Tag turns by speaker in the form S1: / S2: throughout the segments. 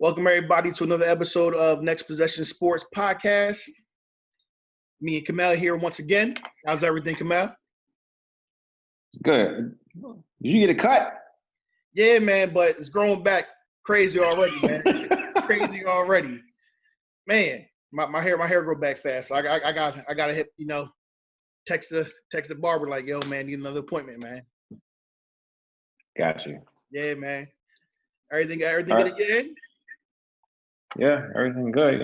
S1: Welcome everybody to another episode of Next Possession Sports Podcast. Me and Kamel here once again. How's everything, Kamel?
S2: Good. Did you get a cut?
S1: Yeah, man, but it's growing back crazy already, man. Crazy already, man. My hair grow back fast. So I gotta hit, text the barber like, yo, man, need another appointment, man.
S2: Got you.
S1: Yeah, man. Everything good again?
S2: Yeah, everything good,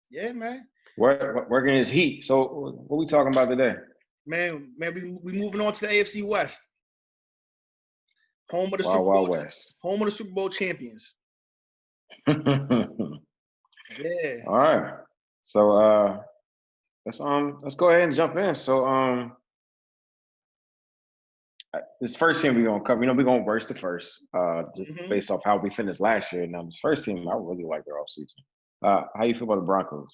S1: Yeah, man.
S2: Working is heat. So what we talking about today?
S1: Man, we moving on to the AFC West. Home of the Super
S2: Wild
S1: Bowl.
S2: West.
S1: Home of the Super Bowl champions.
S2: Yeah. All right. So let's go ahead and jump in. So this first team we're gonna cover, we're gonna verse the first, just based off how we finished last year. Now this first team, I really like their offseason. How you feel about the Broncos?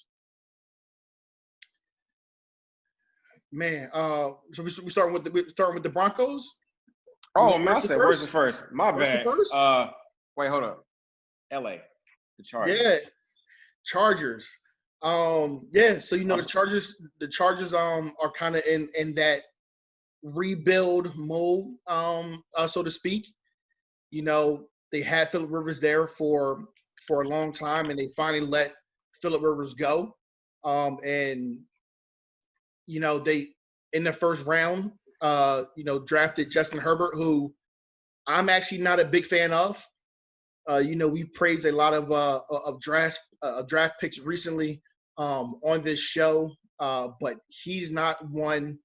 S1: Man, so we starting with the Broncos.
S2: Oh, man, I said versus first. My bad.
S1: First?
S2: Wait, hold up. LA, the Chargers.
S1: Yeah, Chargers. Yeah. So the Chargers are kind of in that rebuild mode, so to speak. They had Phillip Rivers there for a long time, and they finally let Phillip Rivers go. And they in the first round, drafted Justin Herbert, who I'm actually not a big fan of. We've praised a lot of draft picks recently on this show, but he's not one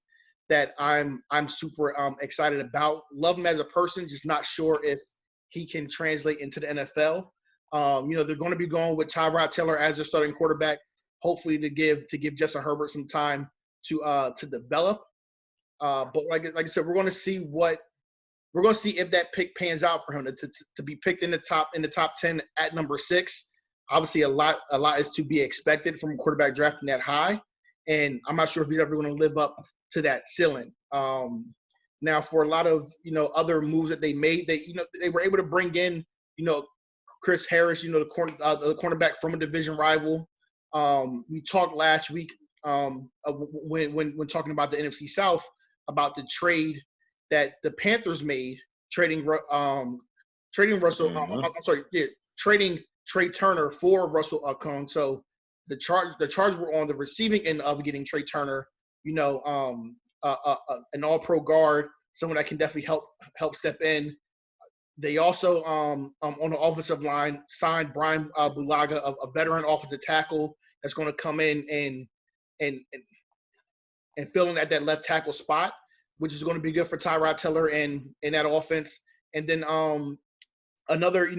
S1: that I'm super excited about. Love him as a person, just not sure if he can translate into the NFL. They're going to be going with Tyrod Taylor as their starting quarterback, hopefully to give Justin Herbert some time to develop. But like I said, we're going to see if that pick pans out for him to be picked in the top 10 at number 6. Obviously, a lot is to be expected from a quarterback drafting that high, and I'm not sure if he's ever going to live up to that ceiling. Now, for a lot of other moves that they made, they were able to bring in Chris Harris, the cornerback from a division rival. We talked last week when talking about the NFC South about the trade that the Panthers made, trading trading Trey Turner for Russell Okung. So the Chargers were on the receiving end of getting Trey Turner, an all-pro guard, someone that can definitely help step in. They also on the offensive line signed Brian Bulaga, a veteran offensive tackle that's going to come in and fill in at that left tackle spot, which is going to be good for Tyrod Taylor in that offense. And then another,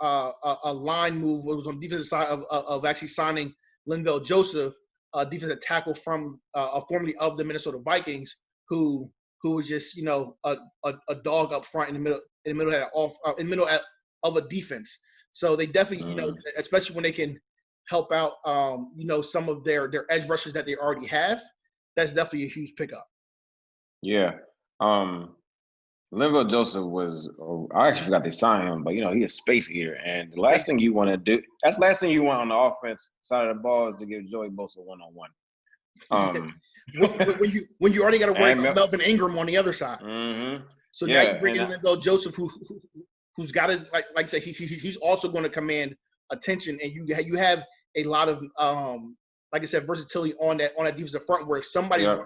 S1: a line move was on the defensive side of actually signing Linval Joseph, a defensive tackle from formerly of the Minnesota Vikings, who was just a dog up front in the middle of a defense. So they definitely especially when they can help out some of their edge rushers that they already have, that's definitely a huge pickup.
S2: Yeah. Linval Joseph I actually forgot they signed him, but he's a space eater. And the last thing you want to do, that's the last thing you want on the offense side of the ball is to give Joey Bosa one-on-one.
S1: When you already got to worry about Melvin Ingram on the other side.
S2: Mm-hmm.
S1: So now you bring in Linval Joseph, who's got to like I said, he's also going to command attention, and you have a lot of like I said, versatility on that defensive front where somebody's going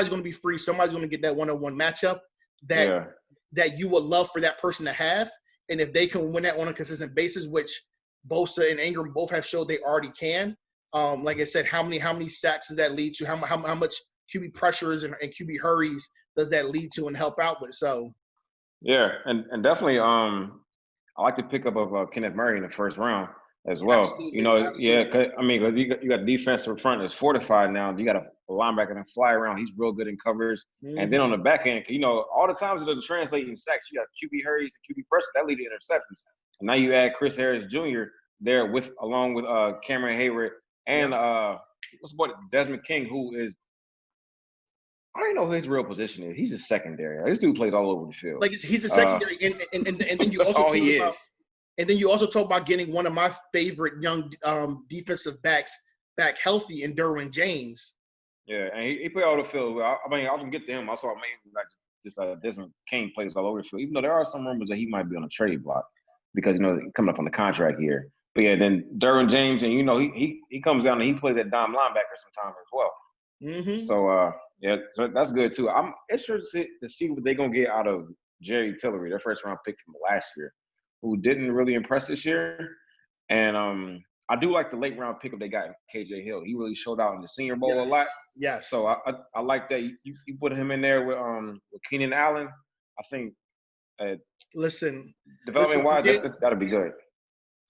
S1: to be free, somebody's going to get that one-on-one matchup that you would love for that person to have. And if they can win that on a consistent basis, which Bosa and Ingram both have showed they already can, like I said, how many sacks does that lead to? How much QB pressures and QB hurries does that lead to and help out with? So
S2: yeah, and definitely I like the pickup of Kenneth Murray in the first round as well.
S1: Absolutely.
S2: Because you got defensive front that's fortified now. You got a linebacker that fly around. He's real good in coverage. Mm-hmm. And then on the back end, all the times it doesn't translate in sacks, you got QB hurries and QB pressure that lead to interceptions. And now you add Chris Harris Jr. there along with Cameron Hayward and Desmond King, who is I don't even know who his real position is. He's a secondary. This dude plays all over the field.
S1: Like he's a secondary, and then you also And then you also talk about getting one of my favorite young defensive backs back healthy in Derwin James.
S2: Yeah, and he played all the field. I mean, I was gonna get to him. I saw maybe like just Desmond King plays all over the field. Even though there are some rumors that he might be on a trade block because coming up on the contract here. But yeah, then Derwin James, and he comes down and he plays that dime linebacker sometime as well.
S1: Mm-hmm.
S2: So yeah, so that's good too. I'm interested to see what they're gonna get out of Jerry Tillery, their first round pick from last year, who didn't really impress this year. And I do like the late round pickup they got in KJ Hill. He really showed out in the Senior Bowl a lot.
S1: Yes.
S2: So I like that. You put him in there with Keenan Allen. I think development wise, that'll be good.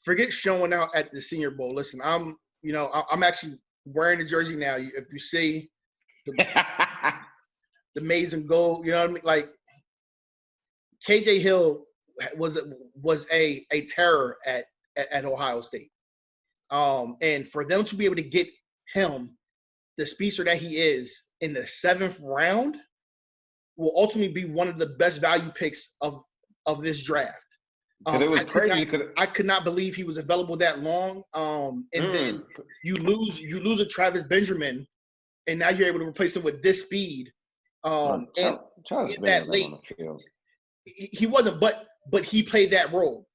S1: Forget showing out at the Senior Bowl. Listen, I'm actually wearing the jersey now. If you see the maize and gold, you know what I mean? Like KJ Hill was a terror at Ohio State. And for them to be able to get him, the speedster that he is, in the 7th round, will ultimately be one of the best value picks of this draft.
S2: Because it was crazy.
S1: I could not believe he was available that long. Then you lose a Travis Benjamin, and now you're able to replace him with this speed. And that late, he wasn't, but he played that role.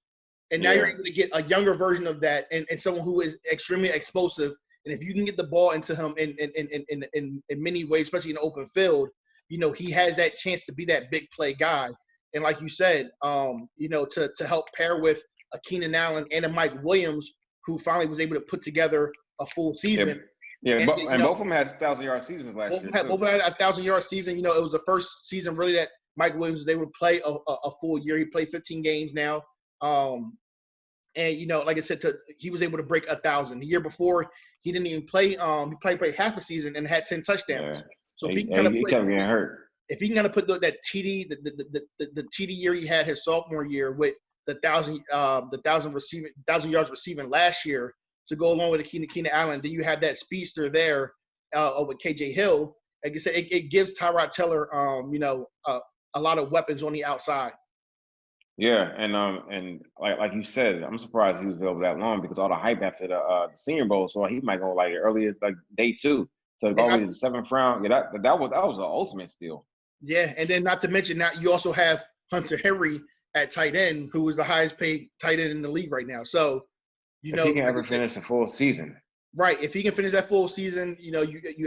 S1: And now you're able to get a younger version of that, and someone who is extremely explosive. And if you can get the ball into him in many ways, especially in the open field, he has that chance to be that big play guy. And like you said, to help pair with a Keenan Allen and a Mike Williams, who finally was able to put together a full season.
S2: Yeah, and both of them had 1,000-yard seasons last year. Both
S1: had a 1,000-yard season. It was the first season really that Mike Williams was able to play a full year. He played 15 games now. And like I said, he was able to break 1,000. The year before, he didn't even play. He played half a season and had 10 touchdowns.
S2: Yeah.
S1: So
S2: if he can kept getting hurt.
S1: If he can kind of put that TD, the TD year he had his sophomore year with the 1,000 yards receiving last year to go along with the Keenan Allen, then you have that speedster there with KJ Hill. Like I said, it gives Tyrod Taylor, a lot of weapons on the outside.
S2: Yeah, and like you said, I'm surprised he was available that long because all the hype after the Senior Bowl, so he might go like early as like day 2. So go to the 7th round. Yeah, that was the ultimate steal.
S1: Yeah, and then not to mention now you also have Hunter Henry at tight end, who is the highest paid tight end in the league right now. So
S2: if he can ever finish a full season.
S1: Right. If he can finish that full season, you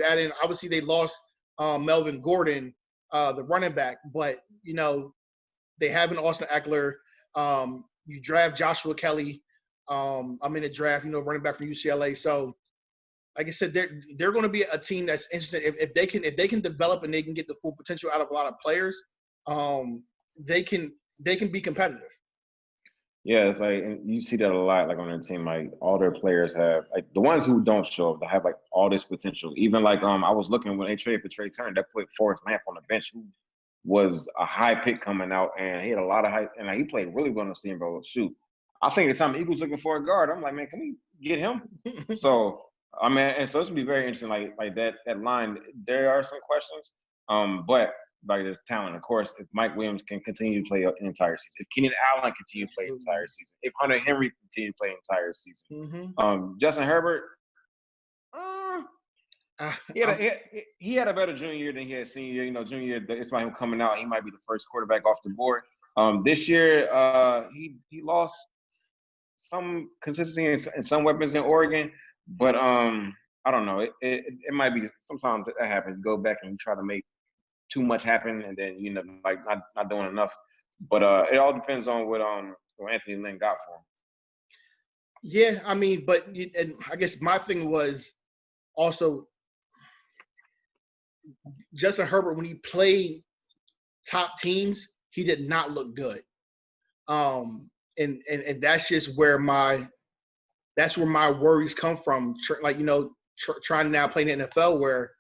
S1: add in, obviously they lost Melvin Gordon, the running back, but they have an Austin Eckler. You draft Joshua Kelly. I'm in the draft, running back from UCLA. So like I said, they're going to be a team that's interested. If they can develop and they can get the full potential out of a lot of players, they can be competitive.
S2: Yeah, it's like, and you see that a lot, like on their team, like all their players have, like the ones who don't show up, they have like all this potential. Even like I was looking when they traded for Trey Turner, they put Forrest Lamp on the bench, who was a high pick coming out, and he had a lot of hype, and like, he played really well in the Senior Bowl. Shoot, I think the time Eagles looking for a guard, I'm like, man, can we get him? So I mean, and so it's gonna be very interesting. Like that line, there are some questions, but like there's talent, of course. If Mike Williams can continue to play an entire season, if Keenan Allen continue to play an entire season, if Hunter Henry continue to play an entire season, Justin Herbert, he had a better junior year than he had senior year. Junior year, it's by him coming out. He might be the first quarterback off the board. This year, he lost some consistency and some weapons in Oregon, but I don't know. It might be sometimes that happens. Go back and try to make too much happen, and then like not doing enough. But it all depends on what Anthony Lynn got for him.
S1: Yeah, I mean, and I guess my thing was also Justin Herbert, when he played top teams, he did not look good. And that's just where my worries come from. Trying to now play in the NFL, where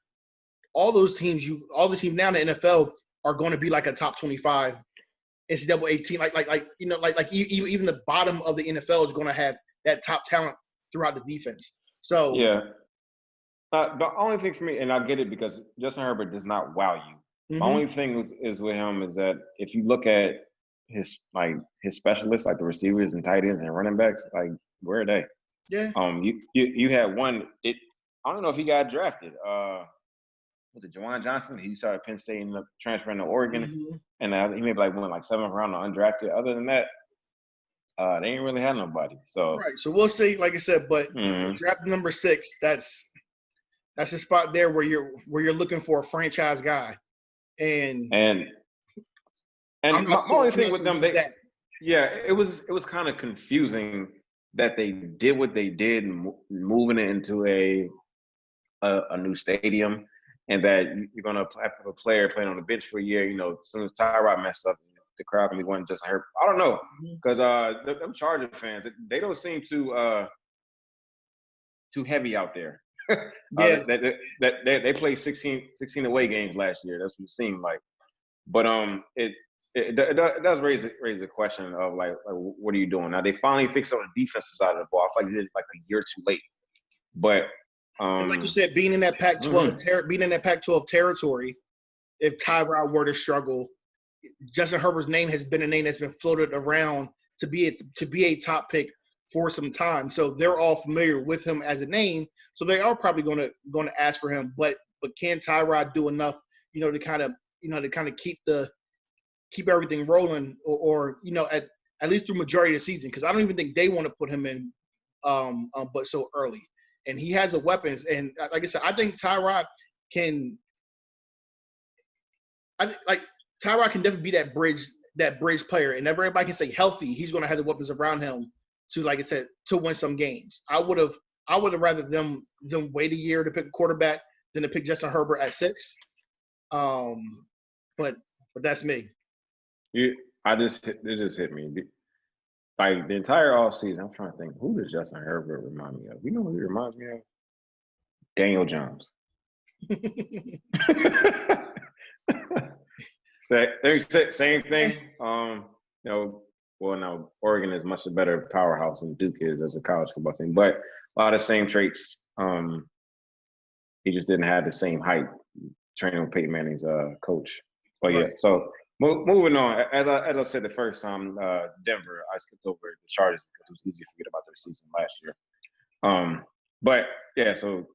S1: all the teams now in the NFL are going to be like a top 25 NCAA team. Even the bottom of the NFL is going to have that top talent throughout the defense. So
S2: yeah. The only thing for me, and I get it because Justin Herbert does not wow you. The only thing is with him is that if you look at his specialists, like the receivers and tight ends and running backs, like where are they?
S1: Yeah.
S2: You had one. I don't know if he got drafted. Was it Juwan Johnson? He started at Penn State and transferring to Oregon, and he maybe like went like 7th round or undrafted. Other than that, they ain't really had nobody. So
S1: right. So we'll see. Like I said, but draft number 6. That's a spot there where you're looking for a franchise guy, and
S2: my only thing with them, it was kind of confusing that they did what they did, moving it into a new stadium, and that you're gonna have a player playing on the bench for a year. You know, as soon as Tyrod messed up, the crowd can be one just hurt. I don't know, because them Charger fans, they don't seem too heavy out there.
S1: Yeah.
S2: They played 16 away games last year. That's what it seemed like. But it does raise a question of like what are you doing now? They finally fixed on the defensive side of the ball. I feel like they did it like a year too late. But
S1: and like you said, being in that Pac-12 territory, if Tyrod were to struggle, Justin Herbert's name has been a name that's been floated around to be a top pick for some time. So they're all familiar with him as a name. So they are probably going to ask for him. But can Tyrod do enough, to kind of keep everything rolling, or at least through majority of the season? Because I don't even think they want to put him in, but so early. And he has the weapons. And like I said, I think Tyrod can. Tyrod can definitely be that bridge player, and if everybody can stay healthy, he's going to have the weapons around him to, like I said, to win some games. I would have rather them wait a year to pick a quarterback than to pick Justin Herbert at 6. But that's me.
S2: It just hit me. Like the entire offseason, I'm trying to think, who does Justin Herbert remind me of? You know who he reminds me of? Daniel Jones. Same thing. Now Oregon is much a better powerhouse than Duke is as a college football team, but a lot of the same traits. He just didn't have the same height training with Peyton Manning's coach. But yeah, so moving on. As I said the first time, Denver, I skipped over the Chargers because it was easy to forget about their season last year. But yeah, so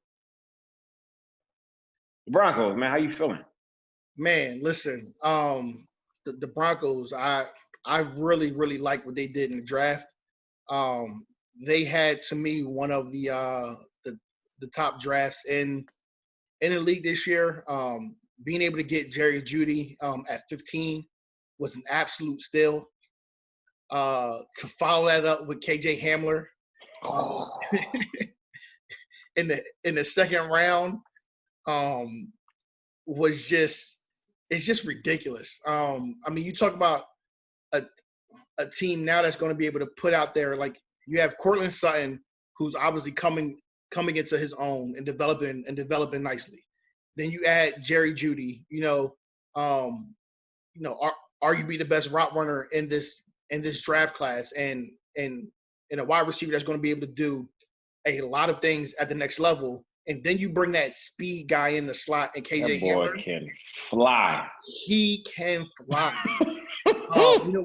S2: the Broncos, man, how you feeling?
S1: Man, listen, the Broncos, I really, really like what they did in the draft. They had, to me, one of the top drafts in the league this year. Being able to get Jerry Jeudy at 15 was an absolute steal. To follow that up with KJ Hamler in the second round was just ridiculous. I mean, you talk about a team now that's going to be able to put out there, like, you have Cortland Sutton, who's obviously coming into his own and developing nicely. Then you add Jerry Jeudy, arguably the best route runner in this draft class, and a wide receiver that's going to be able to do a lot of things at the next level. And then you bring that speed guy in the slot, and KJ Hamler.
S2: That boy can fly.
S1: He can fly.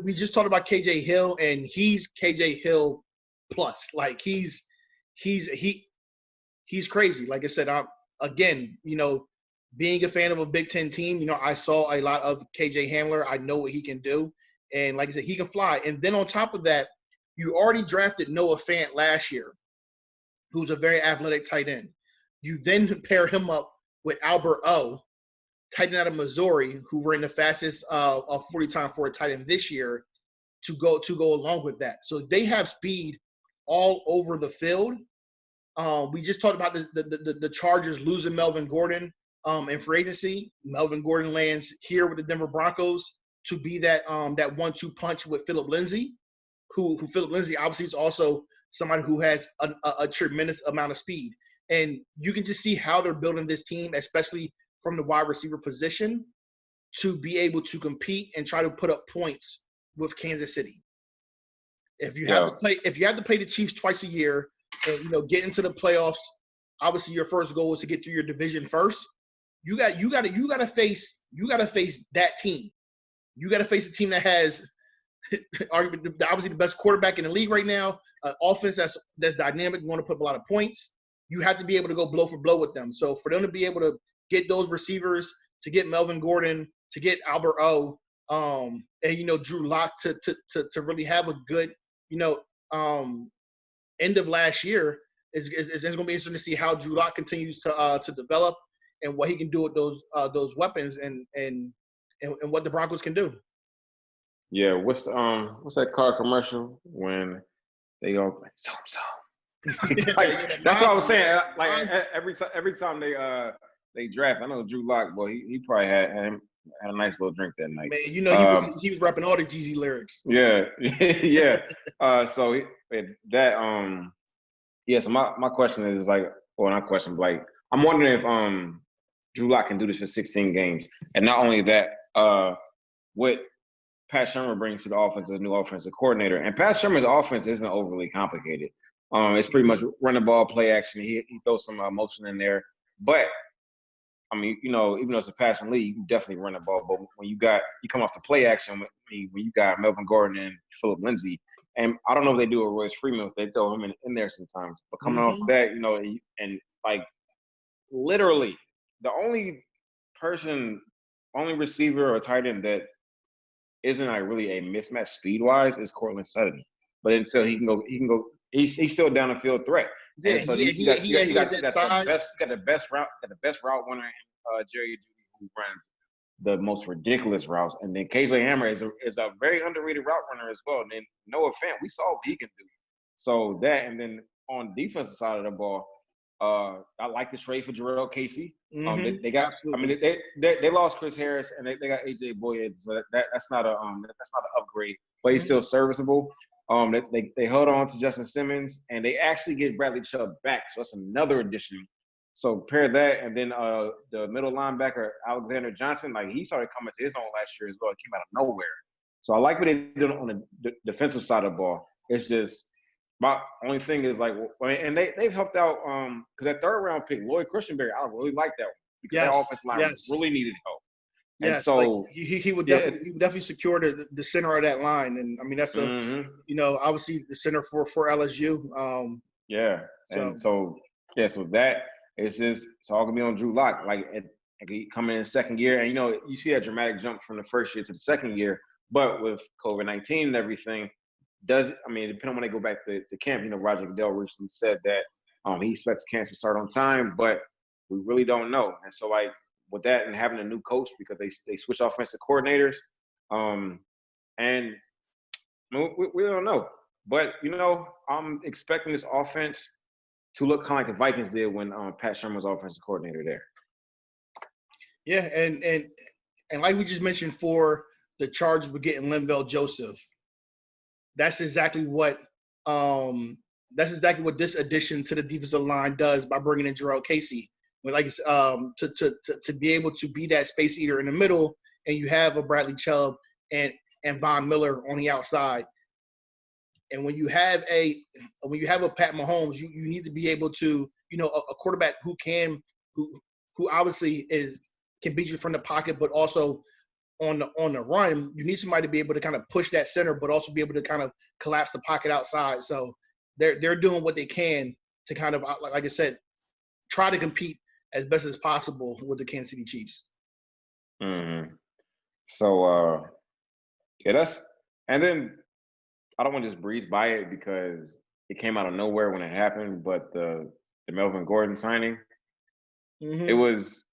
S1: We just talked about KJ Hill, and he's KJ Hill plus. Like, he's crazy. Like I said, being a fan of a Big Ten team, I saw a lot of KJ Hamler. I know what he can do. And like I said, he can fly. And then on top of that, you already drafted Noah Fant last year, who's a very athletic tight end. You then pair him up with Albert O, tight end out of Missouri, who ran the fastest 40 time for a tight end this year, to go along with that. So they have speed all over the field. We just talked about the Chargers losing Melvin Gordon in free agency. Melvin Gordon lands here with the Denver Broncos to be that 1-2 punch with Phillip Lindsay, who Phillip Lindsay obviously is also somebody who has a tremendous amount of speed. And you can just see how they're building this team, especially from the wide receiver position, to be able to compete and try to put up points with Kansas City. If you have to play the Chiefs twice a year and get into the playoffs, obviously your first goal is to get through your division first. You got to face that team. You got to face a team that has obviously the best quarterback in the league right now. Offense that's dynamic, want to put up a lot of points. You have to be able to go blow for blow with them. So for them to be able to get those receivers, to get Melvin Gordon, to get Albert O, and Drew Lock to really have a good end of last year is going to be interesting to see how Drew Lock continues to develop and what he can do with those weapons and what the Broncos can do.
S2: Yeah, what's that car commercial when they go so? That's what I was saying. Like every time they draft, I know Drew Lock, boy, he probably had a nice little drink that night.
S1: Man, he was rapping all the Jeezy lyrics.
S2: Yeah, yeah. So my question is not question, but I'm wondering if Drew Lock can do this for 16 games, and not only that, what Pat Shermer brings to the offense as a new offensive coordinator. And Pat Shermer's offense isn't overly complicated. It's pretty much run the ball, play action. He throws some motion in there. But, I mean, even though it's a passing league, you can definitely run the ball. But when you come off the play action, when you got Melvin Gordon and Phillip Lindsay, and I don't know if they do it with Royce Freeman, if they throw him in there sometimes. But coming off that, and literally the only receiver or tight end that isn't really a mismatch speed wise is Cortland Sutton, but until he can go, he's still down the field threat.
S1: Yeah,
S2: and so you got the best route runner in Jerry Jeudy, who runs the most ridiculous routes, and then KJ Hammer is a very underrated route runner as well. And then Noah Fant, we saw what he can do. So that, and then on the defensive side of the ball, I like the trade for Jarrell Casey. They got. Absolutely. I mean, they lost Chris Harris and they got AJ Boyd, so that's not an upgrade, but he's still serviceable. They held on to Justin Simmons and they actually get Bradley Chubb back, so that's another addition. So pair that and then the middle linebacker Alexander Johnson, he started coming to his own last year as well. It came out of nowhere. So I like what they did on the defensive side of the ball. It's just. My only thing is and they've helped out because that third round pick Lloyd Christianberry, I really like that one because that offensive line really needed help.
S1: Yes, and so he would definitely secure the center of that line, and I mean that's obviously the center for LSU.
S2: So that it's all gonna be on Drew Lock. Coming in second year, and you see that dramatic jump from the first year to the second year, but with COVID-19 and everything. Depending on when they go back to camp, Roger Goodell recently said that he expects camp to start on time, but we really don't know. And so, with that and having a new coach because they switch offensive coordinators, and we don't know. But, I'm expecting this offense to look kind of like the Vikings did when Pat Shermer was offensive coordinator there.
S1: Yeah, and like we just mentioned for the Chargers, we're getting Linval Joseph. That's exactly what this addition to the defensive line does by bringing in Jarrell Casey. To be able to be that space eater in the middle, and you have a Bradley Chubb and Von Miller on the outside. And when you have a Pat Mahomes, you need to be able to a quarterback who obviously can beat you from the pocket, but also on the run, you need somebody to be able to kind of push that center, but also be able to kind of collapse the pocket outside. So they're doing what they can to kind of, like I said, try to compete as best as possible with the Kansas City Chiefs.
S2: Mm-hmm. So and then I don't want to just breeze by it because it came out of nowhere when it happened, but the Melvin Gordon signing, it was.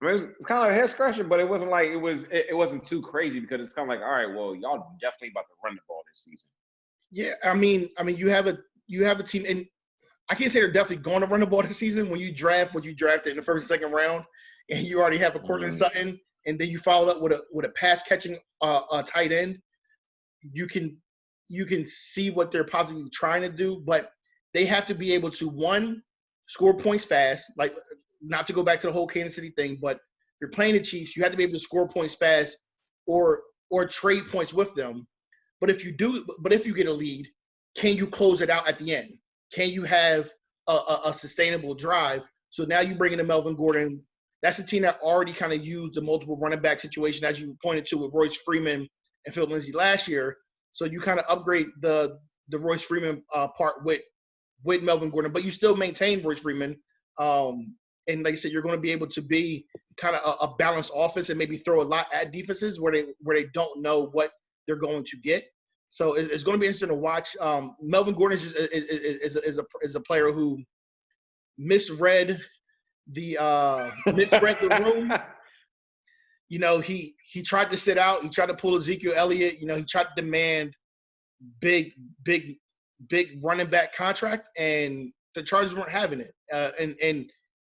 S2: It's kind of a head scratcher, but it wasn't it wasn't too crazy because it's kind of all right, well, y'all definitely about to run the ball this season.
S1: Yeah, I mean, you have a team, and I can't say they're definitely going to run the ball this season. When you drafted in the first and second round, and you already have a Cortland Sutton, and then you follow up with a pass catching tight end, you can see what they're possibly trying to do, but they have to be able to score points fast, not to go back to the whole Kansas City thing, but if you're playing the Chiefs, you have to be able to score points fast or trade points with them. But if you get a lead, can you close it out at the end? Can you have a sustainable drive? So now you bring in a Melvin Gordon, that's a team that already kind of used the multiple running back situation, as you pointed to with Royce Freeman and Phil Lindsay last year. So you kind of upgrade the Royce Freeman part with Melvin Gordon, but you still maintain Royce Freeman. And like I said, you're going to be able to be kind of a balanced offense and maybe throw a lot at defenses where they don't know what they're going to get. So it's going to be interesting to watch. Melvin Gordon is a player who misread the room. You know, he tried to sit out. He tried to pull Ezekiel Elliott. You know, he tried to demand big running back contract, and the Chargers weren't having it.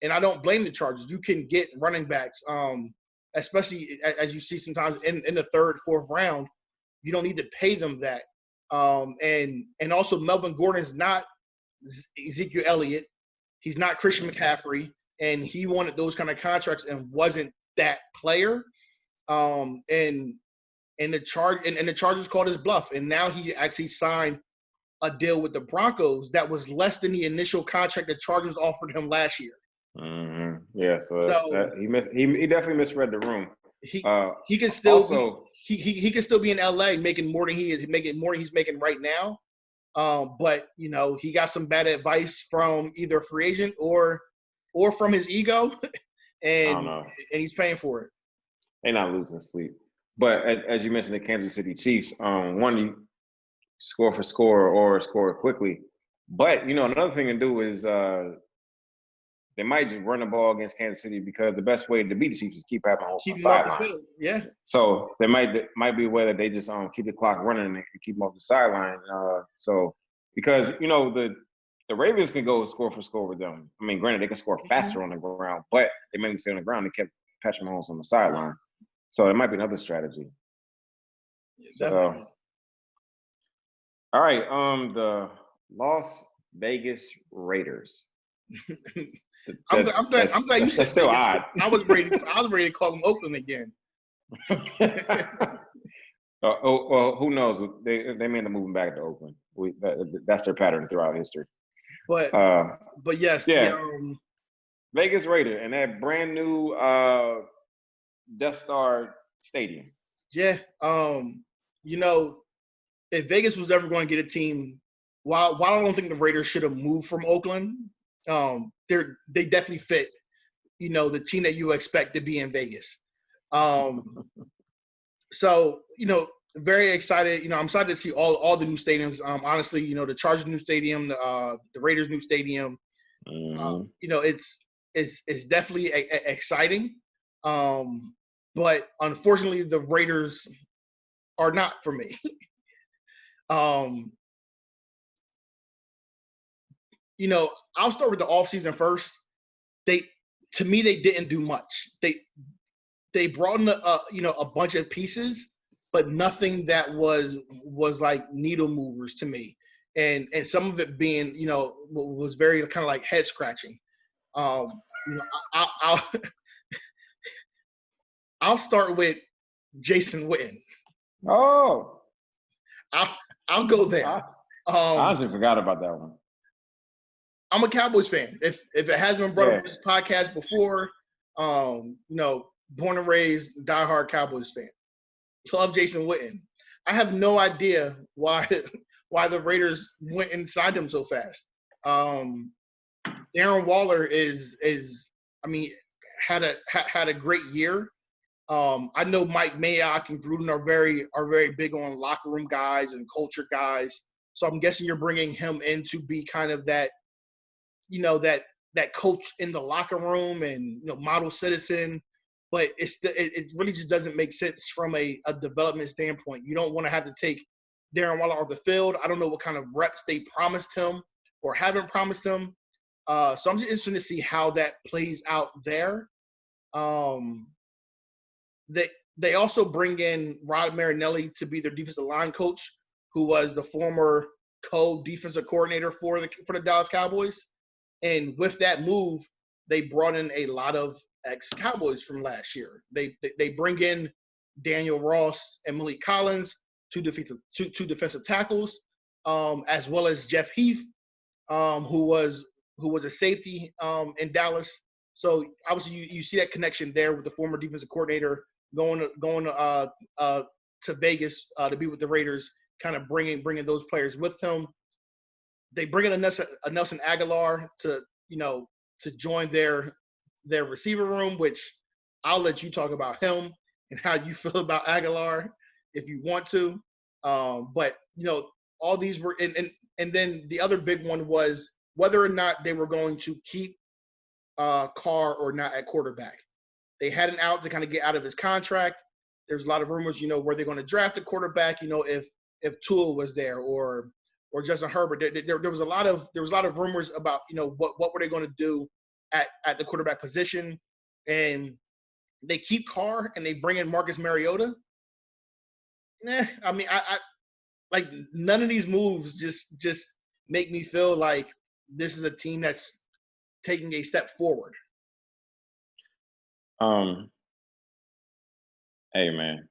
S1: And I don't blame the Chargers. You can get running backs, especially as you see sometimes in the third, fourth round. You don't need to pay them that. And also Melvin Gordon is not Ezekiel Elliott. He's not Christian McCaffrey, and he wanted those kind of contracts and wasn't that player. And the Chargers called his bluff, and now he actually signed a deal with the Broncos that was less than the initial contract the Chargers offered him last year.
S2: Mm-hmm. Yeah, so he definitely misread the room.
S1: He can still
S2: also
S1: he can still be in LA making more than he's making right now. But you know, he got some bad advice from either a free agent or from his ego, and he's paying for it.
S2: They're not losing sleep. But as you mentioned, the Kansas City Chiefs, one, you score for score or score quickly. But, you know, another thing to do is they might just run the ball against Kansas City because the best way to beat the Chiefs is keep having on the sideline.
S1: Yeah.
S2: So there might be a way that they just keep the clock running and keep them off the sideline. So because, you know, the Ravens can go score for score with them. I mean, granted, they can score faster on the ground, but they made them stay on the ground. They kept Patrick Mahomes on the sideline. So it might be another strategy.
S1: Yeah, definitely.
S2: All right, the Las Vegas Raiders.
S1: I'm glad you said
S2: still
S1: Vegas.
S2: Odd.
S1: I was ready to call them Oakland again.
S2: Well, who knows? They may end up moving back to Oakland. That's their pattern throughout history.
S1: But yes,
S2: yeah. Vegas Raider and that brand new Death Star Stadium.
S1: Yeah. You know, if Vegas was ever going to get a team, while I don't think the Raiders should have moved from Oakland, they definitely fit, you know, the team that you expect to be in Vegas. So, you know, very excited. You know, I'm excited to see all the new stadiums. Honestly, you know, the Chargers new stadium, the Raiders new stadium. You know, it's definitely exciting. But unfortunately, the Raiders are not for me. You know, I'll start with the offseason first. To me, they didn't do much. They brought in a bunch of pieces, but nothing that was like needle movers to me. And some of it being, you know, was very kind of like head scratching. You know, I'll start with Jason Witten.
S2: Oh,
S1: I'll go there.
S2: I honestly forgot about that one.
S1: I'm a Cowboys fan. If it hasn't been brought up on this podcast before, you know, born and raised, diehard Cowboys fan. Love Jason Witten. I have no idea why the Raiders went and signed him so fast. Darren Waller had a great year. I know Mike Mayock and Gruden are very big on locker room guys and culture guys. So I'm guessing you're bringing him in to be kind of that, you know, that coach in the locker room and, you know, model citizen. But it really just doesn't make sense from a development standpoint. You don't want to have to take Darren Waller off the field. I don't know what kind of reps they promised him or haven't promised him. So I'm just interested to see how that plays out there. They also bring in Rod Marinelli to be their defensive line coach, who was the former co-defensive coordinator for the Dallas Cowboys. And with that move, they brought in a lot of ex-Cowboys from last year. They bring in Daniel Ross and Malik Collins, two defensive tackles, as well as Jeff Heath, who was a safety in Dallas. So obviously you see that connection there with the former defensive coordinator going to Vegas to be with the Raiders, kind of bringing those players with him. They bring in a Nelson Aguilar to join their receiver room, which I'll let you talk about him and how you feel about Aguilar if you want to. But all these were and then the other big one was whether or not they were going to keep Carr or not at quarterback. They had an out to kind of get out of his contract. There's a lot of rumors, where they're going to draft a quarterback, if Tua was there or Justin Herbert. There was a lot of rumors about, what were they going to do at the quarterback position. And they keep Carr and they bring in Marcus Mariota. I mean, I like none of these moves just make me feel like this is a team that's taking a step forward.
S2: Hey man,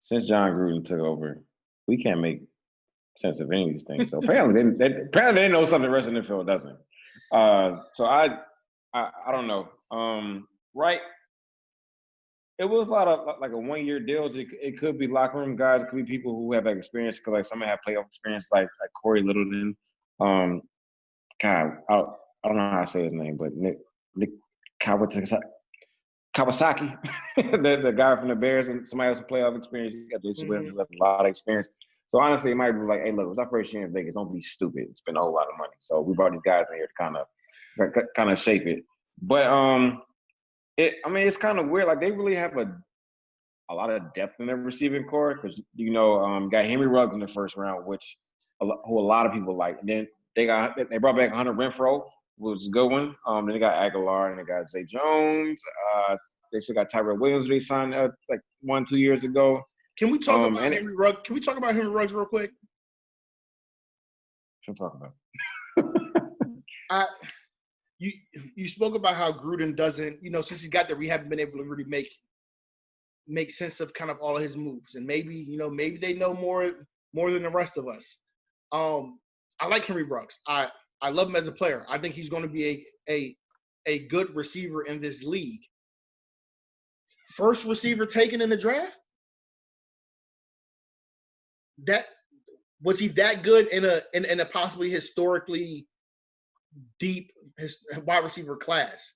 S2: since John Gruden took over, we can't make sense of any of these things. So apparently they know something the rest of the NFL doesn't. So I don't know. Right? It was a lot of like a 1-year deals. It could be locker room guys. It could be people who have experience because like some have playoff experience, like Corey Littleton. God, I don't know how to say his name, but Nick Kawasaki, the guy from the Bears, and somebody else with playoff experience. You got Jason Williams who has a lot of experience. So honestly, it might be like, hey, look, it was our first year in Vegas. Don't be stupid. Spend a whole lot of money. So we brought these guys in here to kind of shape it. But it's kind of weird. Like they really have a lot of depth in their receiving core because got Henry Ruggs in the first round, which who a lot of people like. And then they brought back Hunter Renfrow, which was a good one. Then they got Aguilar and they got Zay Jones. They still got Tyrell Williams. They signed like 1-2 years ago.
S1: Can we talk about Henry Ruggs? Can we talk about Henry Ruggs real quick?
S2: What I'm talking about.
S1: You spoke about how Gruden doesn't, since he's got there, we haven't been able to really make sense of kind of all of his moves, and maybe they know more than the rest of us. I like Henry Ruggs. I love him as a player. I think he's going to be a good receiver in this league. First receiver taken in the draft. That was he that good in a possibly historically deep wide receiver class?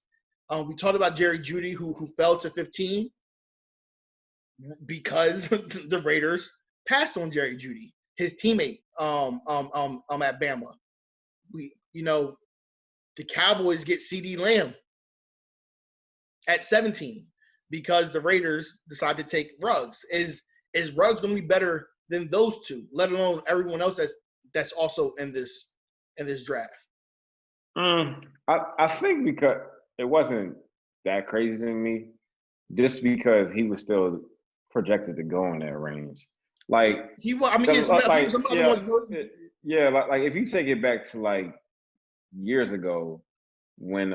S1: We talked about Jerry Jeudy, who fell to 15 because the Raiders passed on Jerry Jeudy, his teammate at Bama. The Cowboys get CeeDee Lamb at 17 because the Raiders decide to take Ruggs. Is Ruggs going to be better than those two, let alone everyone else that's also in this draft?
S2: I think because it wasn't that crazy to me, just because he was still projected to go in that range. Like
S1: he was. I mean, some other ones were.
S2: Yeah, like if you take it back to like years ago, when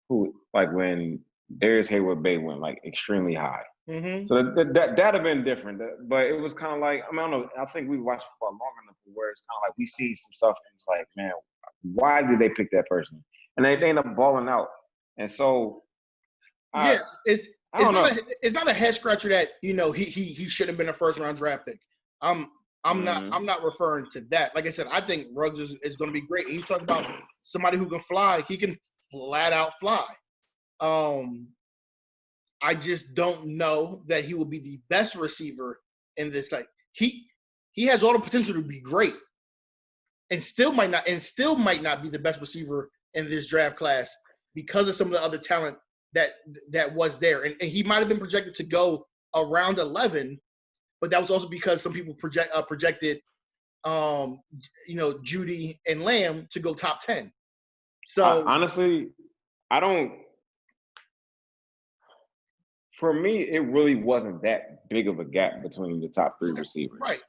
S2: when Darius Hayward-Bay went like extremely high.
S1: Mm-hmm.
S2: So that'd have been different, but it was kind of like I don't know. I think we watched for long enough where it's kind of like we see some stuff and it's like, man, why did they pick that person? And they end up balling out. And so,
S1: it's not a head scratcher that he should have been a first round draft pick. I'm not referring to that. Like I said, I think Ruggs is going to be great. And you talk about somebody who can fly. He can flat out fly. I just don't know that he will be the best receiver in this. Like he has all the potential to be great, and still might not be the best receiver in this draft class because of some of the other talent that was there. And he might have been projected to go around 11, but that was also because some people projected Jeudy and Lamb to go top 10. So
S2: honestly, I don't. For me, it really wasn't that big of a gap between the top 3 receivers.
S1: Right.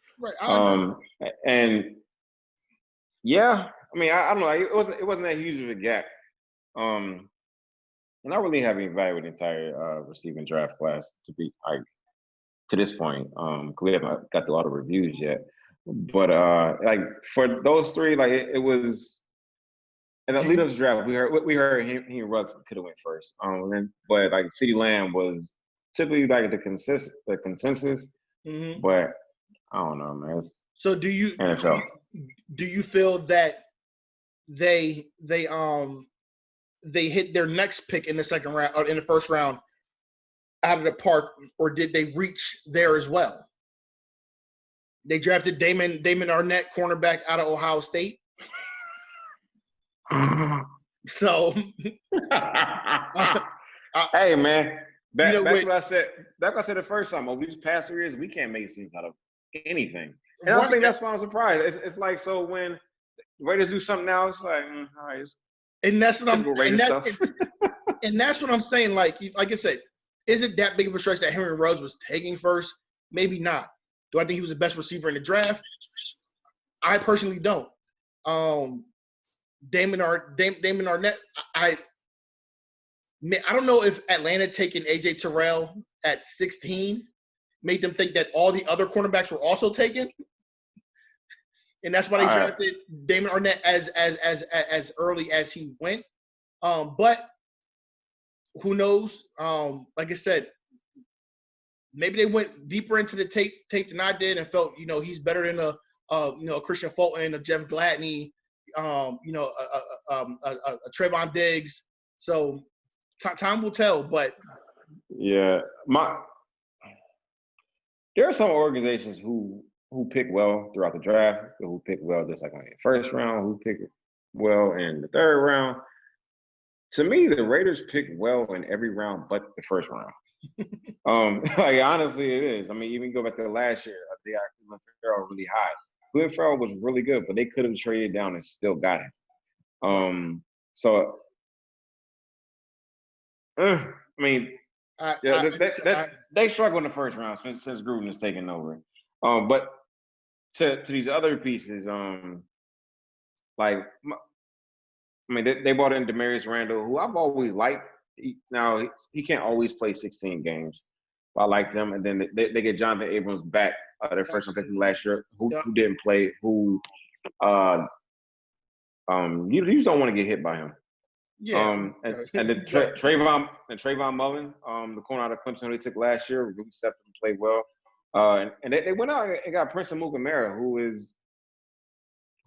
S2: And yeah, I mean, I don't know. It wasn't that huge of a gap. And I really haven't evaluated the entire receiving draft class to this point. We haven't got through all the reviews yet. But like for those 3, like it was And the lead up to the draft, we heard he and Ruggs could have went first. But like CeeDee Lamb was typically like the consensus.
S1: Mm-hmm.
S2: But I don't know, man.
S1: So do you
S2: NFL.
S1: do you feel that they hit their next pick in the second round or in the first round out of the park, or did they reach there as well? They drafted Damon Arnett, cornerback out of Ohio State. So,
S2: hey man, that's
S1: what
S2: I said. That's what I said the first time. Over these past 3 years, we can't make sense out of anything, and I think that's why I'm surprised. It's like so when Raiders do something now, it's like all right.
S1: And that's what
S2: and
S1: that's what I'm saying. Like I said, is it that big of a stretch that Henry Ruggs was taking first? Maybe not. Do I think he was the best receiver in the draft? I personally don't. Damon Arnett, I don't know if Atlanta taking AJ Terrell at 16 made them think that all the other cornerbacks were also taken, and that's why they drafted Damon Arnett as early as he went. But who knows? Like I said, maybe they went deeper into the tape than I did and felt he's better than a Christian Fulton, a Jeff Gladney, a Trayvon Diggs. So time will tell. But
S2: yeah, there are some organizations who pick well throughout the draft, who pick well just like in the first round, who pick well in the third round. To me, the Raiders pick well in every round but the first round. Like honestly, it is. I mean, even go back to last year, they got Clelin Ferrell really high. Clelin Ferrell was really good, but they could have traded down and still got him. So I mean, they struggle in the first round since Gruden has taken over. But to these other pieces, they brought in Demarius Randall, who I've always liked. Now he can't always play 16 games. But I like them, and then they get Jonathan Abrams back, their first one pick last year, who didn't play, who you just don't want to get hit by him.
S1: Yeah.
S2: And then Trayvon Mullen, the corner out of Clemson they took last year, really stepped up and played well. And they went out and got Prince Amukamara,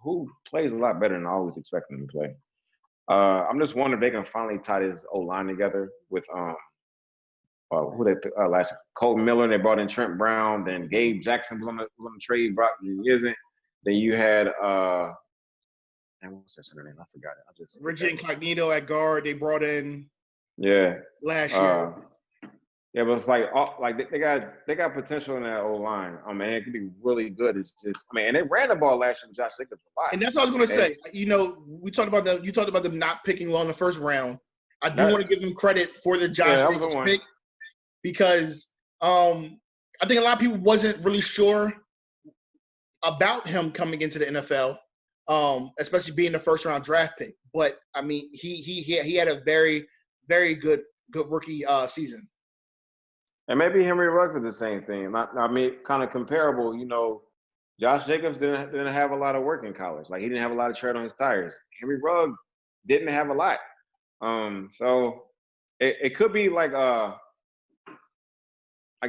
S2: who plays a lot better than I always expected him to play. I'm just wondering if they can finally tie this O-line together with who they picked last year. Colton Miller. They brought in Trent Brown. Then Gabe Jackson was on the trade. Brock isn't. Then you had what's that name? I forgot it.
S1: Richie Incognito at guard. They brought in last year.
S2: Yeah, but it's like they got potential in that O-line. I mean, it could be really good. It's just and they ran the ball last year with Josh Jacobs a lot.
S1: And that's what I was going to say. We talked about them. You talked about them not picking well in the first round. I do want to give them credit for the Josh Jacobs pick because I think a lot of people wasn't really sure about him coming into the NFL, especially being the first round draft pick. But I mean, he had a very, very good rookie season.
S2: And maybe Henry Ruggs did the same thing. I mean, kind of comparable. Josh Jacobs didn't have a lot of work in college. Like he didn't have a lot of tread on his tires. Henry Ruggs didn't have a lot. So it could be like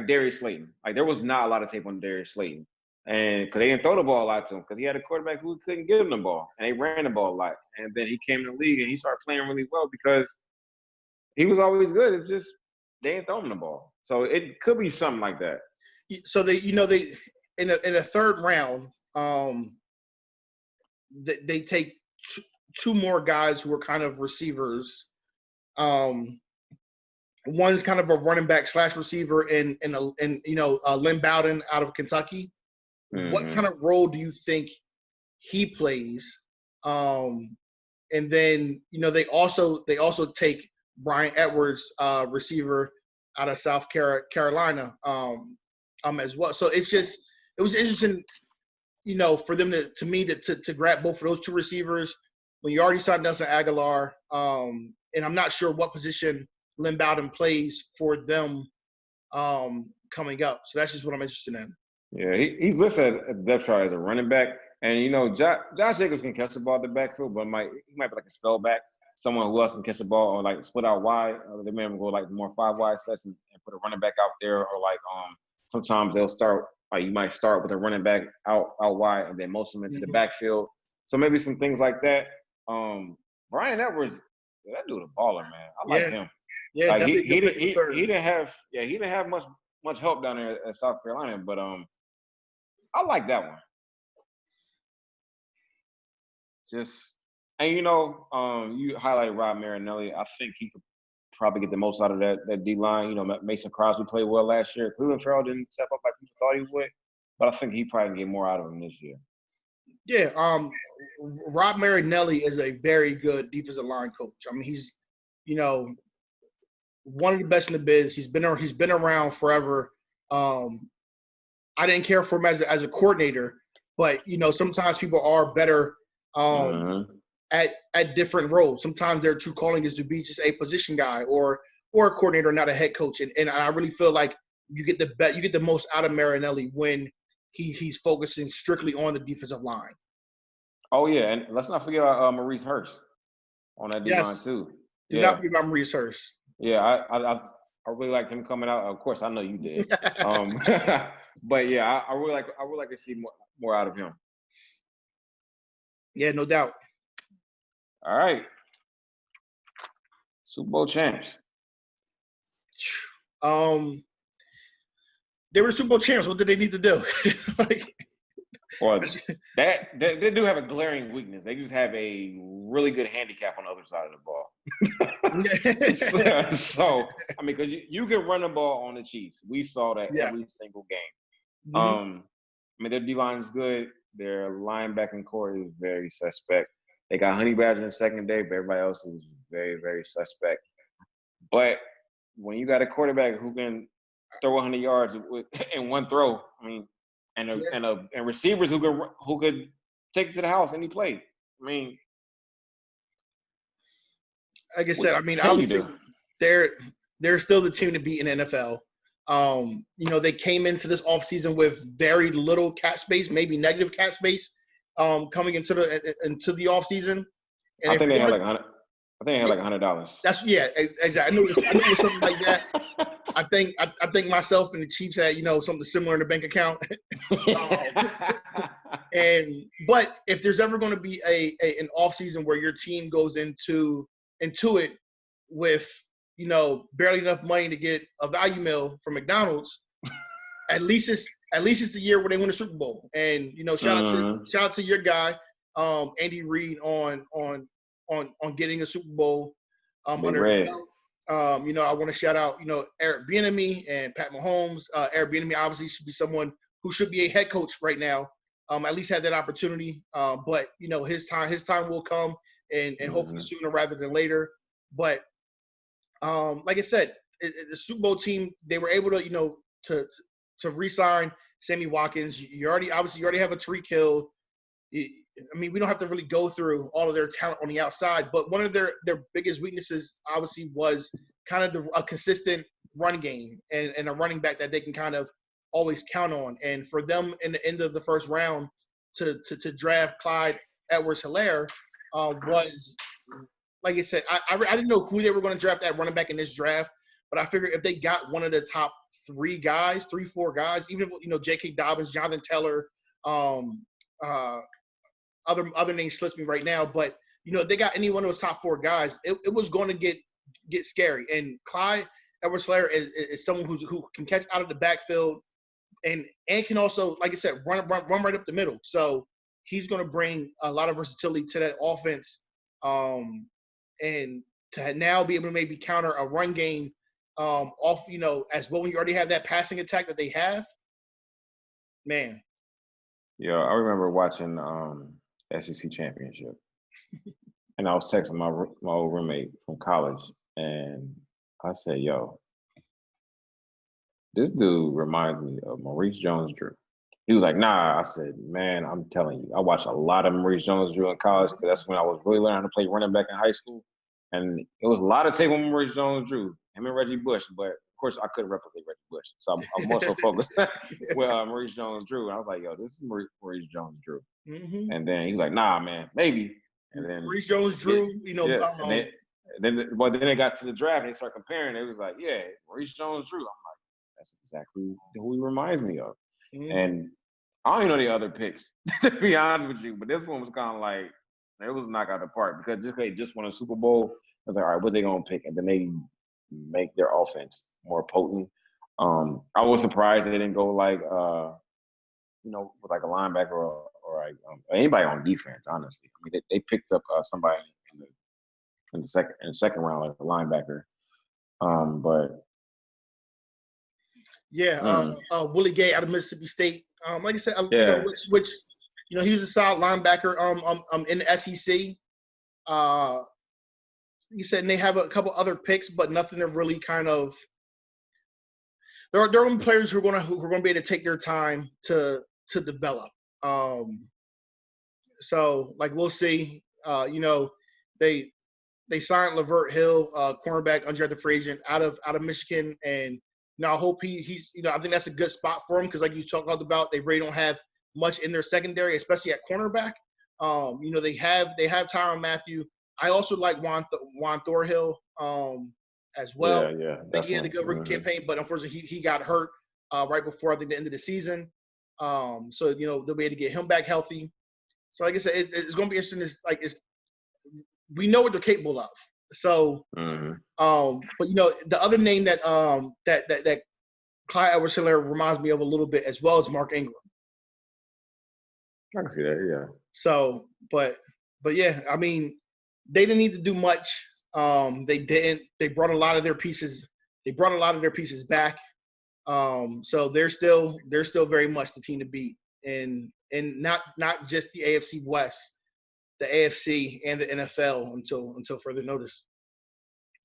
S2: Darius Slayton. Like there was not a lot of tape on Darius Slayton, and because they didn't throw the ball a lot to him, because he had a quarterback who couldn't give him the ball, and they ran the ball a lot. And then he came in the league and he started playing really well because he was always good. It's just they didn't throw him the ball. So it could be something like that.
S1: So they in a third round, they take two more guys who are kind of receivers. One's kind of a running back / receiver, and Lynn Bowden out of Kentucky. Mm-hmm. What kind of role do you think he plays? And then they also take Brian Edwards, receiver out of South Carolina, as well. So it was interesting, for them to grab both of those two receivers when you already signed Nelson Aguilar. And I'm not sure what position Lynn Bowden plays for them coming up. So that's just what I'm interested in.
S2: Yeah, he's listed at the depth chart as a running back, And you know, Josh Jacobs can catch the ball at the backfield, but he might be like a spell back, someone who else can catch the ball or like split out wide. They may go like more 5 wide sets and put a running back out there, or like sometimes they'll start like you might start with a running back out wide and then most of them into the backfield. So maybe some things like that. Brian Edwards, that dude a baller, man. I like him.
S1: Yeah,
S2: like
S1: definitely
S2: he
S1: good pick in third.
S2: he didn't have much help down there at South Carolina, but I like that one. And you know, you highlight Rob Marinelli. I think he could probably get the most out of that D line. You know, Mason Crosby played well last year. Cleveland Farrell didn't step up like people thought he would, but I think he probably can get more out of him this year.
S1: Yeah, Rob Marinelli is a very good defensive line coach. I mean, he's, you know, one of the best in the biz. He's been around forever. I didn't care for him as a coordinator, but you know, sometimes people are better at different roles. Sometimes their true calling is to be just a position guy or a coordinator, not a head coach. And I really feel like you get the most out of Marinelli when he's focusing strictly on the defensive line.
S2: Oh yeah, and let's not forget about Maurice Hurst on that D line too.
S1: Do not forget about Maurice Hurst.
S2: Yeah, I really like him coming out. Of course, I know you did. But yeah, I would like to see more out of him.
S1: Yeah, no doubt.
S2: All right, Super Bowl champs.
S1: They were the Super Bowl champs. What did they need to do?
S2: Well, they do have a glaring weakness. They just have a really good handicap on the other side of the ball. so I mean, because you can run the ball on the Chiefs. We saw that every single game. I mean, their D-line is good. Their linebacking core is very suspect. They got Honey Badger in secondary, but everybody else is very, very suspect. But when you got a quarterback who can throw 100 yards in one throw, I mean, and receivers who could take it to the house any play. I mean,
S1: like I said, I mean, obviously they're still the team to beat in the NFL. You know, they came into this offseason with very little cap space, maybe negative cap space, coming into the offseason. And
S2: I think they had like $100.
S1: That's exactly. I knew it was something like that. I think myself and the Chiefs had, you know, something similar in the bank account. But if there's ever going to be an offseason where your team goes into it with, you know, barely enough money to get a value meal from McDonald's, at least it's the year where they win the Super Bowl. And you know, shout out to your guy, Andy Reid, on getting a Super Bowl under his belt. You know, I want to shout out, you know, Eric Bieniemy and Pat Mahomes. Eric Bieniemy obviously should be someone who should be a head coach right now. At least had that opportunity. But you know, his time will come, and hopefully sooner rather than later. But like I said, the Super Bowl team, they were able to, you know, to re-sign Sammy Watkins. You already have a Tyreek Hill. I mean, we don't have to really go through all of their talent on the outside, but one of their biggest weaknesses obviously was kind of a consistent run game and a running back that they can kind of always count on. And for them in the end of the first round to draft Clyde Edwards-Helaire was, like I said, I didn't know who they were going to draft at running back in this draft, but I figured if they got one of the top 4 guys, even if, you know, J.K. Dobbins, Jonathan Taylor, other names slips me right now, but you know, if they got any one of those top 4 guys, it was going to get scary. And Clyde Edwards-Helaire is someone who can catch out of the backfield and can also, like I said, run right up the middle. So he's going to bring a lot of versatility to that offense, and to now be able to maybe counter a run game off, you know, as well when you already have that passing attack that they have. Man.
S2: Yeah, I remember watching SEC championship, and I was texting my old roommate from college, and I said, "Yo, this dude reminds me of Maurice Jones-Drew." He was like, "Nah." I said, "Man, I'm telling you, I watched a lot of Maurice Jones-Drew in college because that's when I was really learning how to play running back in high school, and it was a lot of tape on Maurice Jones-Drew, him and Reggie Bush. But of course, I couldn't replicate Reggie Bush, so I'm more so focused with Maurice Jones-Drew. And I was like, yo, this is Maurice Jones-Drew.
S1: Mm-hmm.
S2: And then he was like, nah, man, maybe. And then
S1: Maurice Jones-Drew,
S2: and then they got to the draft and they started comparing. It was like, yeah, Maurice Jones-Drew. I'm like, that's exactly who he reminds me of.
S1: Mm-hmm.
S2: And I don't even know the other picks, to be honest with you. But this one was kind of like, it was knocked out of the park because they just won a Super Bowl. I was like, all right, what they going to pick? And then they make their offense more potent. I was surprised they didn't go like, with like a linebacker or like anybody on defense, honestly. I mean, they picked up somebody in the second round, like a linebacker. But
S1: Willie Gay out of Mississippi State. Like I said,
S2: yeah.
S1: which he was a solid linebacker. In the SEC. You said, and they have a couple other picks, but nothing that really kind of. There are players who are going to be able to take their time to develop. So like we'll see. They signed Lavert Hill, cornerback, undrafted free agent out of Michigan, and I hope he's I think that's a good spot for him because like you talked about, they really don't have much in their secondary, especially at cornerback. They have Tyrann Mathieu. I also like Juan Thorhill as well.
S2: Yeah.
S1: I think he had a good rookie campaign, but unfortunately he got hurt right before I think the end of the season. So they'll be able to get him back healthy. So like I said, it's going to be interesting. We know what they're capable of. So, but the other name that Clyde Edwards-Helaire reminds me of a little bit as well as Mark Ingram.
S2: I can see that, yeah. So,
S1: but yeah, I mean, they didn't need to do much. They didn't. They brought a lot of their pieces. They brought a lot of their pieces back. So they're still very much the team to beat, and not just the AFC West, the AFC and the NFL until further notice.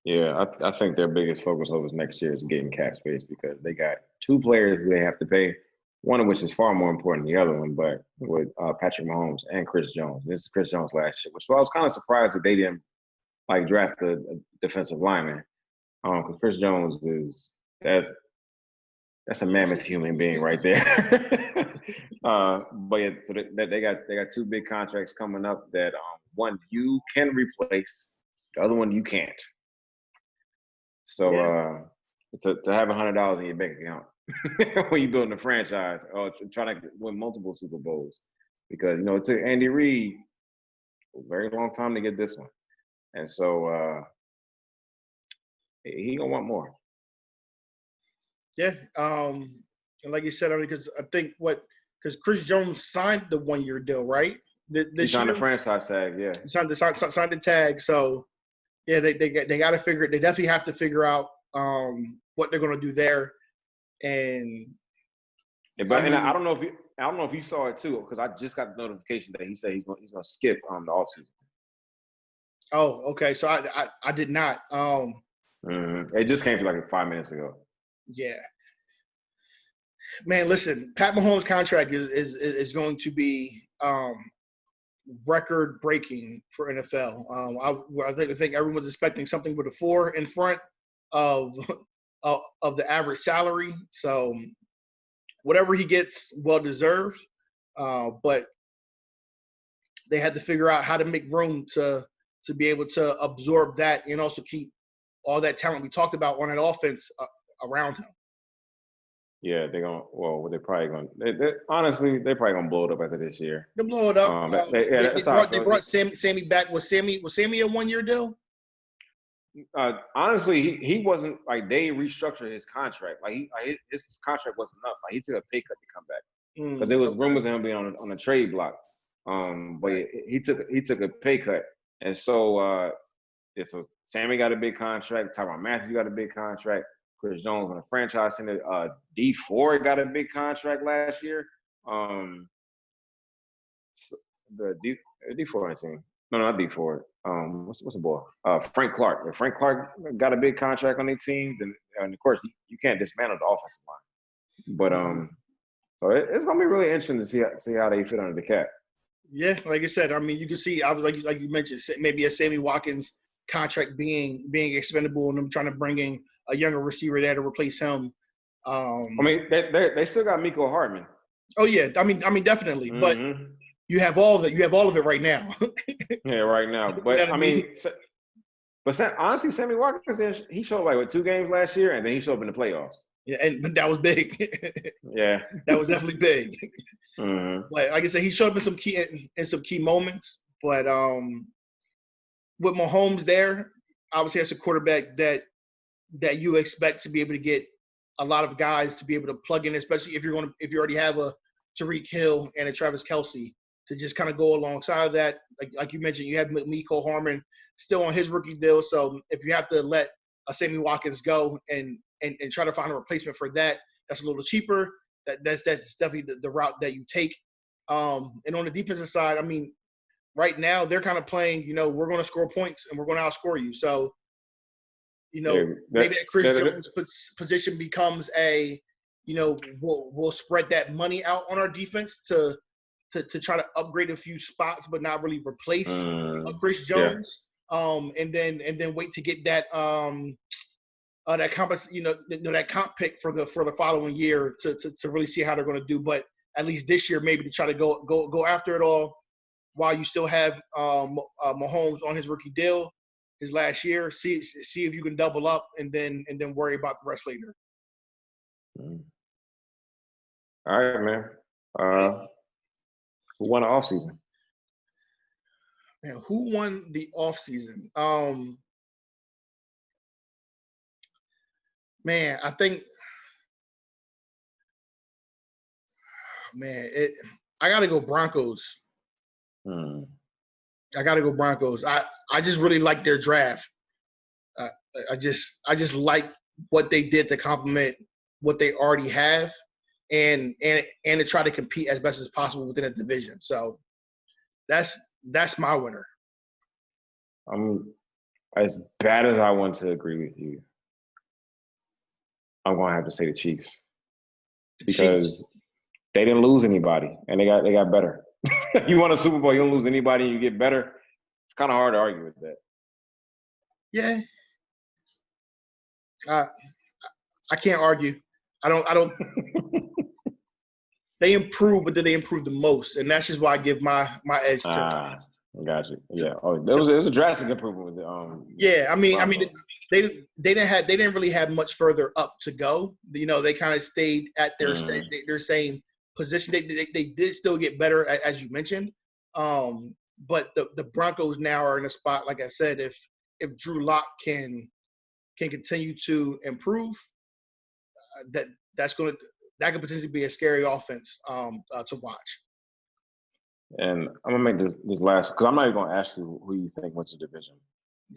S2: Yeah, I think their biggest focus over next year is getting cap space because they got two players who they have to pay, one of which is far more important than the other one, but with Patrick Mahomes and Chris Jones. This is Chris Jones last year, which I was kind of surprised that they didn't draft a defensive lineman. Because Chris Jones that's a mammoth human being right there. But yeah, so they got two big contracts coming up that one you can replace, the other one you can't. So to have $100 in your bank account when you're building a franchise or trying to win multiple Super Bowls, because it took Andy Reid a very long time to get this one, and so he gonna want more.
S1: Yeah, and like you said, because I think because Chris Jones signed the 1-year deal, right?
S2: He signed the franchise tag, yeah.
S1: He signed the tag, so yeah, they got to figure it. They definitely have to figure out what they're going to do there, and.
S2: I don't know if you saw it too, because I just got the notification that he said he's going to skip the offseason.
S1: Oh, okay. So I did not.
S2: It just came to like 5 minutes ago.
S1: Yeah. Man, listen, Pat Mahomes' contract is going to be record breaking for NFL. I think everyone's expecting something with a 4 in front of the average salary. So whatever he gets, well deserved. But they had to figure out how to make room to be able to absorb that and also keep all that talent we talked about on that offense around him.
S2: Yeah, they're going. Well, they're probably going. Honestly, they're probably going to blow it up after this year.
S1: They'll blow it up. They brought Sammy back. Was Sammy a 1-year deal?
S2: Honestly, he wasn't they restructured his contract. His contract wasn't up. He took a pay cut to come back because there was rumors of him being on a trade block. But he took a pay cut, and so so Sammy got a big contract. Tyrann Mathieu got a big contract. Chris Jones on a franchise center. D4 got a big contract last year. The D4 team. No, not D4. What's the boy? Frank Clark. If Frank Clark got a big contract on their team, then and of course you can't dismantle the offensive line. But so it's gonna be really interesting to see how they fit under the cap.
S1: Yeah, like I said, I mean you can see I was like you mentioned maybe a Sammy Watkins contract being expendable and them trying to bring in a younger receiver there to replace him.
S2: I mean, they still got Miko Hardman.
S1: Oh yeah, I mean definitely, but you have all of it right now.
S2: Yeah, right now. But I mean, honestly, Sammy Watkins, he showed like what 2 games last year, and then he showed up in the playoffs.
S1: Yeah, but that was big.
S2: Yeah,
S1: that was definitely big.
S2: Mm-hmm.
S1: But like I said, he showed up in some key moments. But with Mahomes there, obviously that's a quarterback that you expect to be able to get a lot of guys to be able to plug in, especially if you already have a Tyreek Hill and a Travis Kelce to just kind of go alongside of that. Like you mentioned, you have Mecole Hardman still on his rookie deal. So if you have to let Sammy Watkins go and try to find a replacement for that, that's a little cheaper. That's definitely the route that you take. And on the defensive side, I mean, right now they're kind of playing, we're going to score points and we're going to outscore you. So, maybe that Chris Jones position becomes we'll spread that money out on our defense to try to upgrade a few spots, but not really replace Chris Jones. Yeah. And then wait to get that that comp pick for the following year to really see how they're going to do. But at least this year, maybe to try to go after it all while you still have Mahomes on his rookie deal, his last year. See if you can double up and then worry about the rest later.
S2: All right, man. Who won the offseason?
S1: Man, who won the offseason? Man, I think, I got to go Broncos. I got to go Broncos. I just really like their draft. I just like what they did to complement what they already have and to try to compete as best as possible within a division. So that's my winner.
S2: As bad as I want to agree with you, I'm going to have to say the Chiefs because they didn't lose anybody and they got better. You won a Super Bowl, you don't lose anybody, you get better. It's kind of hard to argue with that.
S1: Yeah. I can't argue. I don't. They improved, but did they improve the most? And that's just why I give my edge to.
S2: Gotcha. Yeah. It was a drastic improvement with
S1: yeah, I mean, they didn't really have much further up to go. They kind of stayed at their same position. They did still get better, as you mentioned. But the Broncos now are in a spot, like I said, if Drew Lock can continue to improve, that could potentially be a scary offense to watch.
S2: And I'm gonna make this last because I'm not even gonna ask you who you think wins the division.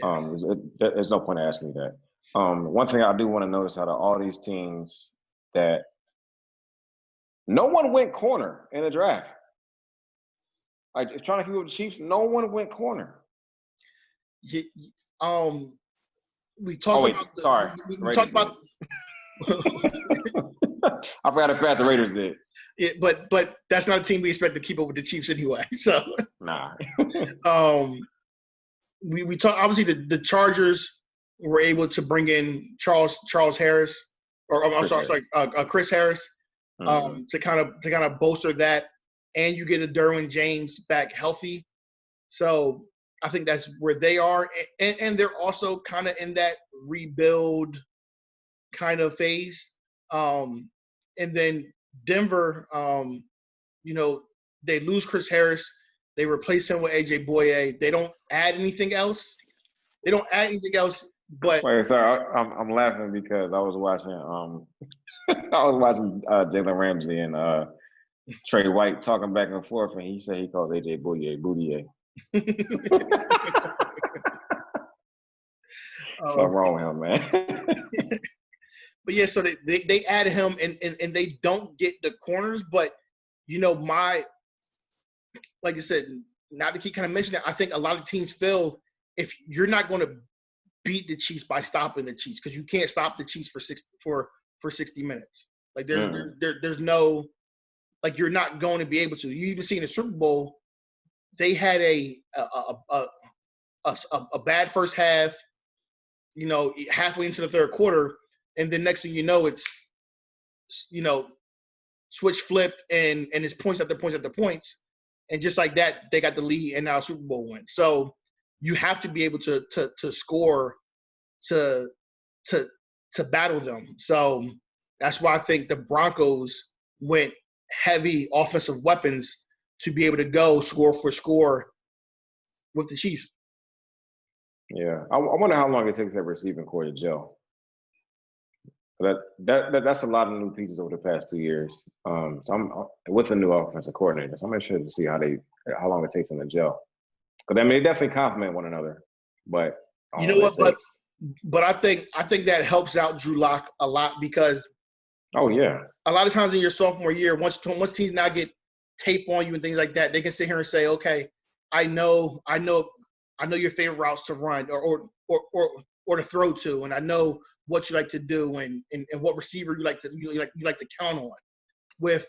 S2: Yeah. There's no point in asking me that. One thing I do want to notice out of all these teams that no one went corner in the draft. Like trying to keep up with the Chiefs, no one went corner.
S1: We talked about. We talked about.
S2: I forgot how fast the Raiders did.
S1: Yeah, but that's not a team we expect to keep up with the Chiefs anyway. So
S2: nah.
S1: We talked, obviously the Chargers were able to bring in Charles Harris, or Chris Harris, to kind of bolster that, and you get a Derwin James back healthy. So I think that's where they are, and they're also kind of in that rebuild kind of phase. And then Denver, they lose Chris Harris. They replace him with AJ Boye. They don't add anything else. But
S2: wait, sorry, I'm laughing because I was watching Jalen Ramsey and Trey White talking back and forth, and he said he called AJ Boye Boudier. Something wrong with him, man.
S1: But yeah, so they added him and they don't get the corners, but like I said, not to keep kind of mentioning it, I think a lot of teams feel if you're not going to beat the Chiefs by stopping the Chiefs, because you can't stop the Chiefs for 60 minutes. Like there's no, like, you're not going to be able to. You even see in the Super Bowl, they had a bad first half. Halfway into the third quarter, and then next thing you know, it's switch flipped and it's points after points after points, and just like that, they got the lead and now Super Bowl win. So you have to be able to score to battle them. So that's why I think the Broncos went heavy offensive weapons to be able to go score for score with the Chiefs.
S2: Yeah, I wonder how long it takes that receiving core to gel. That's a lot of new pieces over the past 2 years. So I'm with a new offensive coordinator. So I'm interested to see how long it takes them to gel. Because I mean, they definitely complement one another. But
S1: you know what? But I think that helps out Drew Lock a lot because
S2: oh yeah,
S1: a lot of times in your sophomore year, once teams now get tape on you and things like that, they can sit here and say, okay, I know your favorite routes to run or to throw to, and I know what you like to do and what receiver you like to count on. With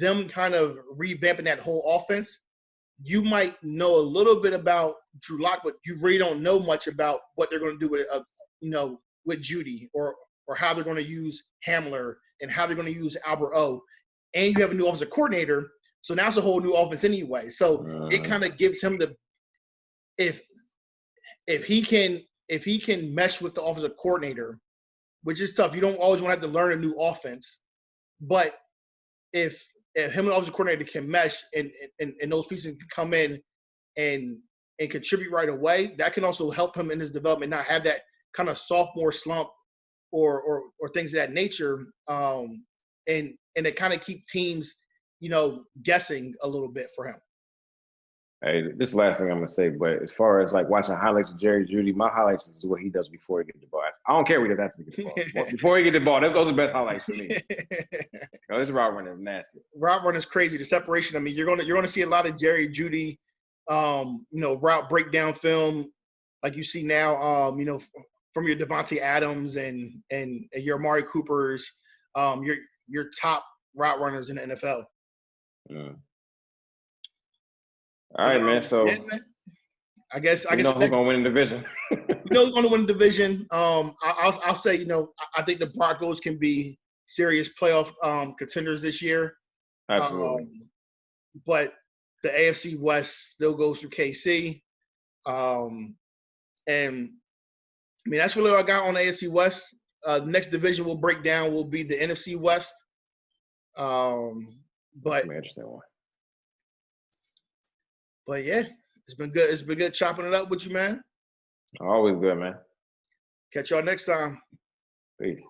S1: them kind of revamping that whole offense, you might know a little bit about Drew Lock, but you really don't know much about what they're going to do with Judy or how they're going to use Hamler and how they're going to use Albert O. And you have a new offensive coordinator, so now it's a whole new offense anyway. So it kind of gives him if he can mesh with the offensive coordinator, which is tough. You don't always want to have to learn a new offense, but if him and the offensive coordinator can mesh and those pieces can come in and contribute right away, that can also help him in his development, not have that kind of sophomore slump or things of that nature. And it kind of keep teams, guessing a little bit for him.
S2: Hey, this is the last thing I'm gonna say, but as far as like watching highlights of Jerry Jeudy, my highlights is what he does before he gets the ball. I don't care what he does after he gets the ball. Before he gets the ball, those are the best highlights for me. This route running is nasty.
S1: Route running is crazy. The separation. I mean, you're gonna see a lot of Jerry Jeudy, route breakdown film, like you see now. From your Devontae Adams and your Amari Coopers, your top route runners in the NFL.
S2: Mm. All right, man. So
S1: yeah, man. I guess
S2: who's gonna win the division?
S1: Who's gonna win the division? I'll say I think the Broncos can be serious playoff contenders this year.
S2: Absolutely.
S1: But the AFC West still goes through KC. And I mean that's really all I got on the AFC West. The next division we'll break down will be the NFC West. But
S2: interesting one.
S1: But yeah, it's been good. It's been good chopping it up with you, man.
S2: Always good, man.
S1: Catch y'all next time.
S2: Peace.